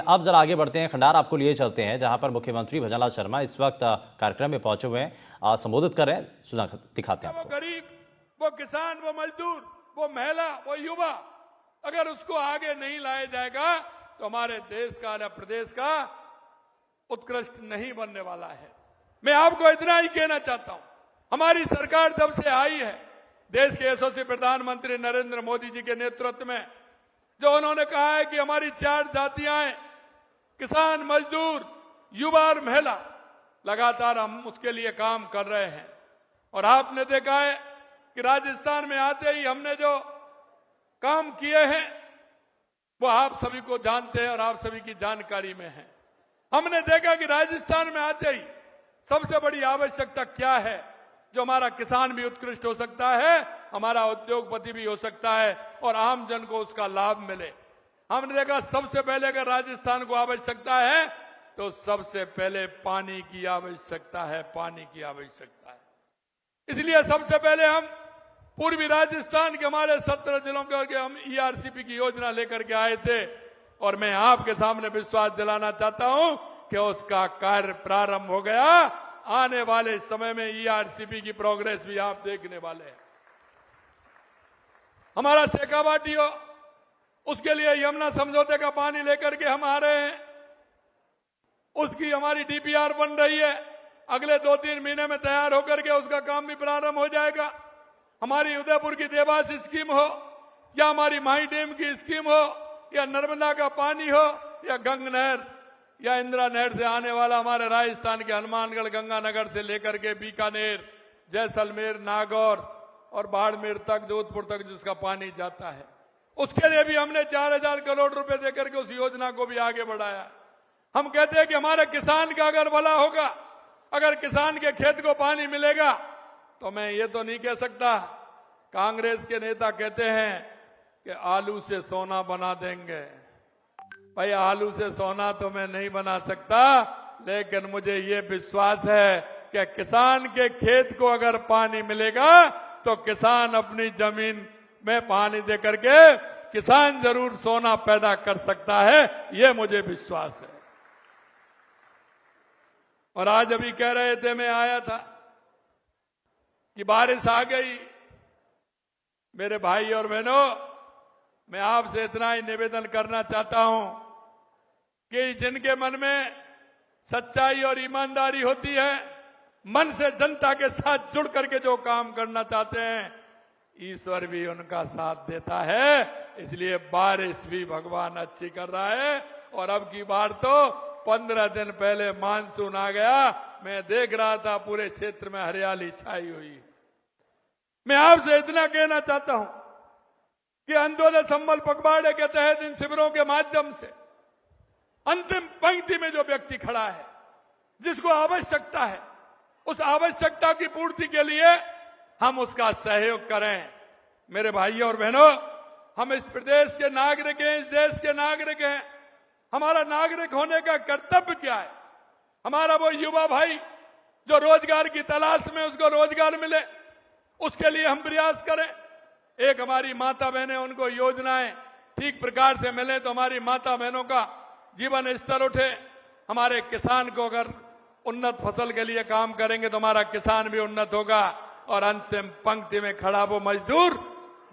अब जरा आगे बढ़ते हैं, खंडार आपको लिए चलते हैं जहां पर मुख्यमंत्री भजनलाल शर्मा इस वक्त कार्यक्रम में पहुंचे हुए हैं, संबोधित कर रहे हैं, सुना दिखाते हैं वो आपको। गरीब, वो किसान, वो मजदूर, वो महिला, वो युवा, अगर उसको आगे नहीं लाया जाएगा तो हमारे देश का या प्रदेश का उत्कृष्ट नहीं बनने वाला है। मैं आपको इतना ही कहना चाहता हूं, हमारी सरकार जब से आई है, देश के यशस्वी प्रधानमंत्री नरेंद्र मोदी जी के नेतृत्व में, जो उन्होंने कहा है कि हमारी 4 जातियां हैं, किसान, मजदूर, युवा और महिला, लगातार हम उसके लिए काम कर रहे हैं। और आपने देखा है कि राजस्थान में आते ही हमने जो काम किए हैं वो आप सभी को जानते हैं और आप सभी की जानकारी में है। हमने देखा कि राजस्थान में आते ही सबसे बड़ी आवश्यकता क्या है, जो हमारा किसान भी उत्कृष्ट हो सकता है, हमारा उद्योगपति भी हो सकता है और आम जन को उसका लाभ मिले। हमने देखा सबसे पहले अगर राजस्थान को आवश्यकता है तो सबसे पहले पानी की आवश्यकता है, पानी की आवश्यकता है। इसलिए सबसे पहले हम पूर्वी राजस्थान के हमारे 17 जिलों के हम ईआरसीपी की योजना लेकर के आए थे और मैं आपके सामने विश्वास दिलाना चाहता हूं कि उसका कार्य प्रारंभ हो गया। आने वाले समय में ईआरसीपी की प्रोग्रेस भी आप देखने वाले हैं। हमारा शेखावाटी हो, उसके लिए यमुना समझौते का पानी लेकर के हम आ रहे हैं, उसकी हमारी डीपीआर बन रही है, अगले 2-3 महीने में तैयार होकर के उसका काम भी प्रारंभ हो जाएगा। हमारी उदयपुर की देवास स्कीम हो या हमारी माही डैम की स्कीम हो या नर्मदा का पानी हो या गंग नहर या इंदिरा नहर से आने वाला हमारे राजस्थान के हनुमानगढ़, गंगानगर से लेकर के बीकानेर, जैसलमेर, नागौर और बाड़मेर तक, जोधपुर तक जिसका पानी जाता है, उसके लिए भी हमने 4000 करोड़ रुपए देकर के उस योजना को भी आगे बढ़ाया। हम कहते हैं कि हमारे किसान का अगर भला होगा, अगर किसान के खेत को पानी मिलेगा, तो मैं ये तो नहीं कह सकता, कांग्रेस के नेता कहते हैं कि आलू से सोना बना देंगे। भाई आलू से सोना तो मैं नहीं बना सकता, लेकिन मुझे ये विश्वास है कि किसान के खेत को अगर पानी मिलेगा तो किसान अपनी जमीन में पानी दे करके किसान जरूर सोना पैदा कर सकता है, ये मुझे विश्वास है। और आज अभी कह रहे थे, मैं आया था कि बारिश आ गई। मेरे भाई और बहनों, मैं आपसे इतना ही निवेदन करना चाहता हूं कि जिनके मन में सच्चाई और ईमानदारी होती है, मन से जनता के साथ जुड़ करके जो काम करना चाहते हैं, ईश्वर भी उनका साथ देता है। इसलिए बारिश भी भगवान अच्छी कर रहा है। और अब की बार तो 15 दिन पहले मानसून आ गया, मैं देख रहा था पूरे क्षेत्र में हरियाली छाई हुई। मैं आपसे इतना कहना चाहता हूं कि अंत्योदय संबल पखवाड़े के तहत इन शिविरों के माध्यम से अंतिम पंक्ति में जो व्यक्ति खड़ा है, जिसको आवश्यकता है, उस आवश्यकता की पूर्ति के लिए हम उसका सहयोग करें। मेरे भाइयों और बहनों, हम इस प्रदेश के नागरिक हैं, इस देश के नागरिक हैं। हमारा नागरिक होने का कर्तव्य क्या है? हमारा वो युवा भाई जो रोजगार की तलाश में, उसको रोजगार मिले, उसके लिए हम प्रयास करें। एक हमारी माता बहनें, उनको योजनाएं ठीक प्रकार से मिले तो हमारी माता बहनों का जीवन स्तर उठे। हमारे किसान को अगर उन्नत फसल के लिए काम करेंगे तो हमारा किसान भी उन्नत होगा। और अंतिम पंक्ति में खड़ा वो मजदूर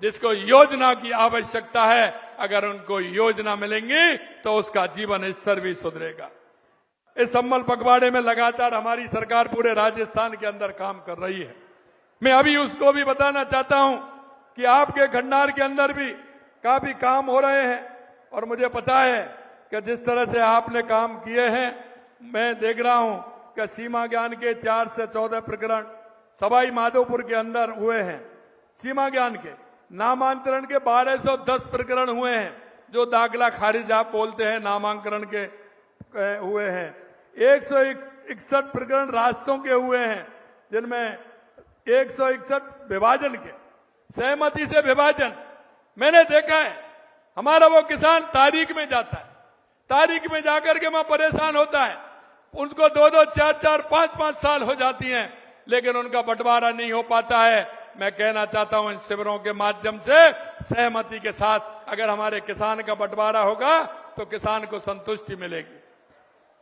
जिसको योजना की आवश्यकता है, अगर उनको योजना मिलेंगी तो उसका जीवन स्तर भी सुधरेगा। इस संबल पखवाड़े में लगातार हमारी सरकार पूरे राजस्थान के अंदर काम कर रही है। मैं अभी उसको भी बताना चाहता हूं कि आपके खंडार के अंदर भी काफी काम हो रहे हैं। और मुझे पता है कि जिस तरह से आपने काम किए हैं, मैं देख रहा हूं कि सीमा ज्ञान के 4 से 14 प्रकरण सवाई माधोपुर के अंदर हुए हैं। सीमा ज्ञान के नामांतरण के 1210 प्रकरण हुए हैं, जो दाखला खारिज आप बोलते हैं, नामांकन के हुए हैं। 161 प्रकरण रास्तों के हुए हैं, जिनमें 161 विभाजन के, सहमति से विभाजन। मैंने देखा है हमारा वो किसान तारीख में जाता है, तारीख में जाकर के वहां परेशान होता है, उनको 2-2, 4-4, 5-5 साल हो जाती हैं, लेकिन उनका बंटवारा नहीं हो पाता है। मैं कहना चाहता हूं इन शिविरों के माध्यम से सहमति के साथ अगर हमारे किसान का बंटवारा होगा तो किसान को संतुष्टि मिलेगी।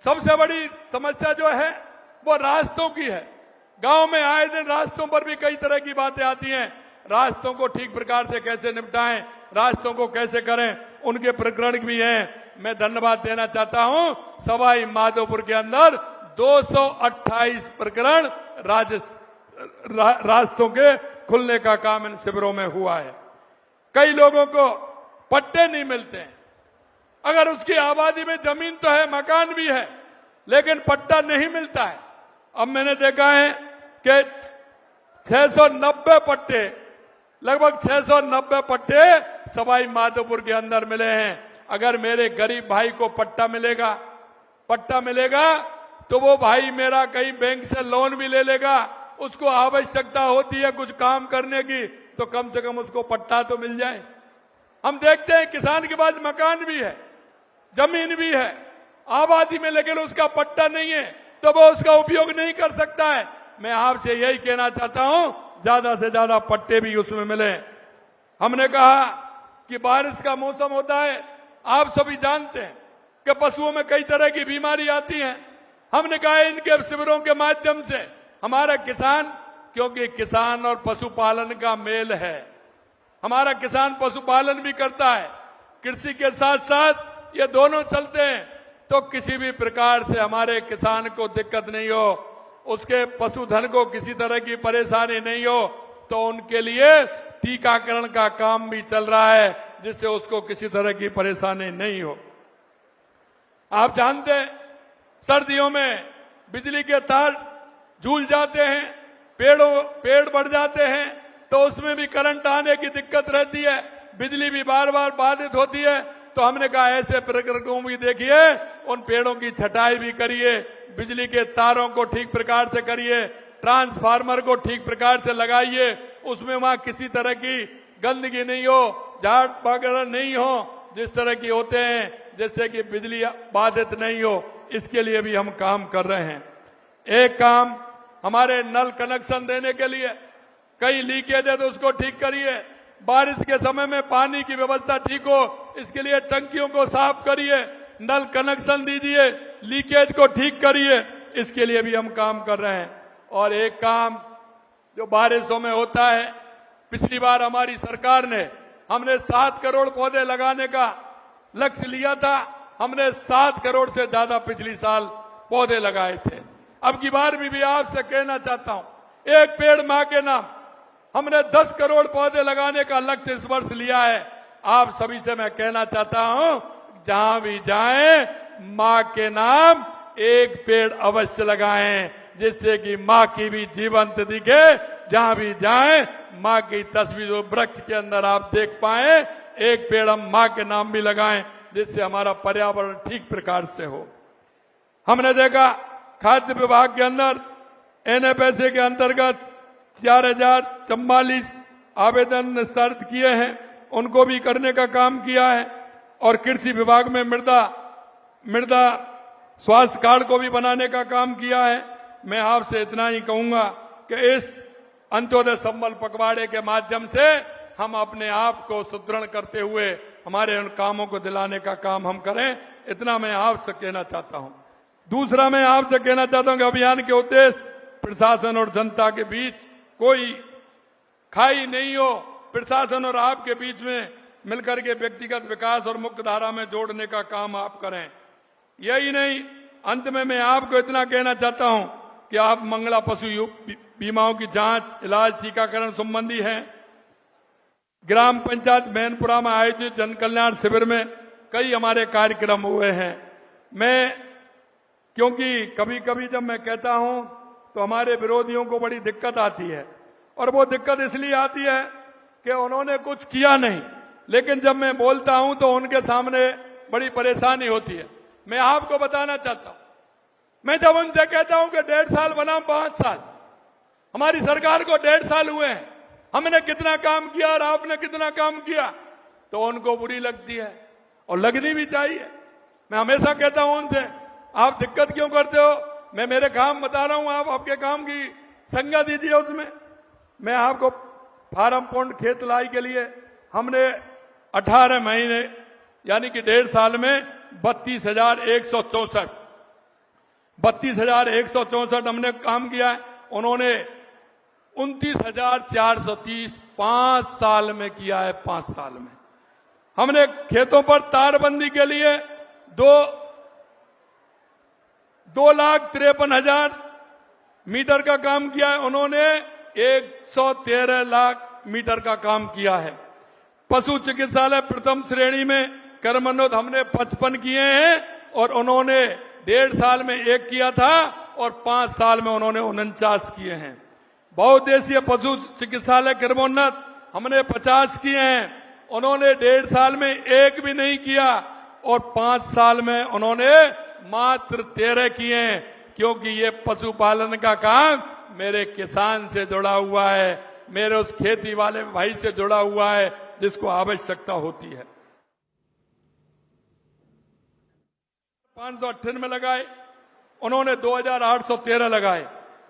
सबसे बड़ी समस्या जो है वो रास्तों की है। गांव में आए दिन रास्तों पर भी कई तरह की बातें आती हैं। रास्तों को ठीक प्रकार से कैसे निपटाएं, रास्तों को कैसे करें, उनके प्रकरण भी हैं। मैं धन्यवाद देना चाहता हूं, सवाई माधोपुर के अंदर 228 प्रकरण रास्तों के खुलने का काम इन शिविरों में हुआ है। कई लोगों को पट्टे नहीं मिलते हैं। अगर उसकी आबादी में जमीन तो है, मकान भी है, लेकिन पट्टा नहीं मिलता है। अब मैंने देखा है कि 690 पट्टे, लगभग 690 पट्टे सवाई माधोपुर के अंदर मिले हैं। अगर मेरे गरीब भाई को पट्टा मिलेगा तो वो भाई मेरा कहीं बैंक से लोन भी ले लेगा। उसको आवश्यकता होती है कुछ काम करने की, तो कम से कम उसको पट्टा तो मिल जाए। हम देखते हैं किसान के पास मकान भी है, जमीन भी है, आबादी में, लेकिन उसका पट्टा नहीं है, तो वो उसका उपयोग नहीं कर सकता है। मैं आपसे यही कहना चाहता हूं, ज्यादा से ज्यादा पट्टे भी उसमें मिले। हमने कहा कि बारिश का मौसम होता है, आप सभी जानते हैं कि पशुओं में कई तरह की बीमारी आती है। हमने कहा इनके शिविरों के माध्यम से हमारा किसान, क्योंकि किसान और पशुपालन का मेल है, हमारा किसान पशुपालन भी करता है, कृषि के साथ साथ ये दोनों चलते हैं, तो किसी भी प्रकार से हमारे किसान को दिक्कत नहीं हो, उसके पशुधन को किसी तरह की परेशानी नहीं हो, तो उनके लिए टीकाकरण का काम भी चल रहा है, जिससे उसको किसी तरह की परेशानी नहीं हो। आप जानते हैं सर्दियों में बिजली के तार झूल जाते हैं, पेड़ बढ़ जाते हैं, तो उसमें भी करंट आने की दिक्कत रहती है, बिजली भी बार बार बाधित होती है। तो हमने कहा ऐसे प्रकरणों भी देखिए, उन पेड़ों की छटाई भी करिए, बिजली के तारों को ठीक प्रकार से करिए, ट्रांसफार्मर को ठीक प्रकार से लगाइए, उसमें वहां किसी तरह की गंदगी नहीं हो, झाड़ वगैरह नहीं हो, जिस तरह की होते हैं, जिससे कि बिजली बाधित नहीं हो। इसके लिए भी हम काम कर रहे हैं। एक काम हमारे नल कनेक्शन देने के लिए कई लीकेज है तो उसको ठीक करिए, बारिश के समय में पानी की व्यवस्था ठीक हो, इसके लिए टंकियों को साफ करिए, नल कनेक्शन दीजिए, लीकेज को ठीक करिए, इसके लिए भी हम काम कर रहे हैं। और एक काम जो बारिशों में होता है, पिछली बार हमारी सरकार ने, हमने 7 करोड़ पौधे लगाने का लक्ष्य लिया था, हमने 7 करोड़ से ज्यादा पिछली साल पौधे लगाए थे। अब की बार भी आपसे कहना चाहता हूं, एक पेड़ मां के नाम, हमने 10 करोड़ पौधे लगाने का लक्ष्य इस वर्ष लिया है। आप सभी से मैं कहना चाहता हूं, जहां भी जाएं, मां के नाम एक पेड़ अवश्य लगाएं, जिससे कि मां की भी जीवंत दिखे। जहां भी जाएं, मां की तस्वीर वृक्ष के अंदर आप देख पाए, एक पेड़ हम मां के नाम भी लगाएं, जिससे हमारा पर्यावरण ठीक प्रकार से हो। हमने देखा खाद्य विभाग के अंदर NFSA के अंतर्गत 4044 आवेदन निस्तारित किए हैं, उनको भी करने का काम किया है। और कृषि विभाग में मृदा स्वास्थ्य कार्ड को भी बनाने का काम किया है। मैं आपसे इतना ही कहूंगा कि इस अंत्योदय संबल पखवाड़े के माध्यम से हम अपने आप को सुदृढ़ करते हुए हमारे उन कामों को दिलाने का काम हम करें, इतना मैं आपसे कहना चाहता हूं। दूसरा मैं आपसे कहना चाहता हूं कि अभियान के उद्देश्य प्रशासन और जनता के बीच कोई खाई नहीं हो, प्रशासन और आपके बीच में मिलकर के व्यक्तिगत विकास और मुख्य धारा में जोड़ने का काम आप करें। यही नहीं, अंत में मैं आपको इतना कहना चाहता हूं कि आप मंगला पशु बीमाओं की जांच, इलाज, टीकाकरण संबंधी है। ग्राम पंचायत मैनपुरा में आयोजित जन कल्याण शिविर में कई हमारे कार्यक्रम हुए हैं। क्योंकि कभी कभी जब मैं कहता हूं तो हमारे विरोधियों को बड़ी दिक्कत आती है, और वो दिक्कत इसलिए आती है कि उन्होंने कुछ किया नहीं, लेकिन जब मैं बोलता हूं तो उनके सामने बड़ी परेशानी होती है। मैं आपको बताना चाहता हूं, मैं जब उनसे कहता हूं कि 1.5 साल बनाम 5 साल, हमारी सरकार को 1.5 साल हुए हैं, हमने कितना काम किया और आपने कितना काम किया, तो उनको बुरी लगती है और लगनी भी चाहिए। मैं हमेशा कहता हूं उनसे, आप दिक्कत क्यों करते हो? मैं मेरे काम बता रहा हूं, आप आपके काम की संज्ञा दीजिए उसमें। मैं आपको फार्म पॉन्ड खेत लाई के लिए हमने 18 महीने यानी कि 1.5 साल में 32,164 हमने काम किया है। उन्होंने 29,430 5 साल में किया है। 5 साल में हमने खेतों पर तारबंदी के लिए 2,53,000 मीटर का काम किया है। उन्होंने 113 लाख मीटर का काम किया है। पशु चिकित्सालय प्रथम श्रेणी में कर्मोन्नत हमने 55 किए हैं और उन्होंने 1.5 साल में 1 किया था और 5 साल में उन्होंने 49 किए हैं। बहुउद्देशीय पशु चिकित्सालय कर्मोन्नत हमने 50 किए हैं। उन्होंने 1.5 साल में 1 भी नहीं किया और 5 साल में उन्होंने मात्र 13 किए हैं, क्योंकि ये पशुपालन का काम मेरे किसान से जुड़ा हुआ है, मेरे उस खेती वाले भाई से जुड़ा हुआ है जिसको आवश्यकता होती है। 598 लगाए, उन्होंने 2,813 लगाए।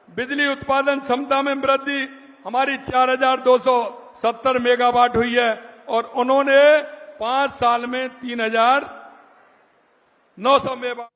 बिजली उत्पादन क्षमता में वृद्धि हमारी 4,270 मेगावाट हुई है और उन्होंने 5 साल में 3,900 मेगावाट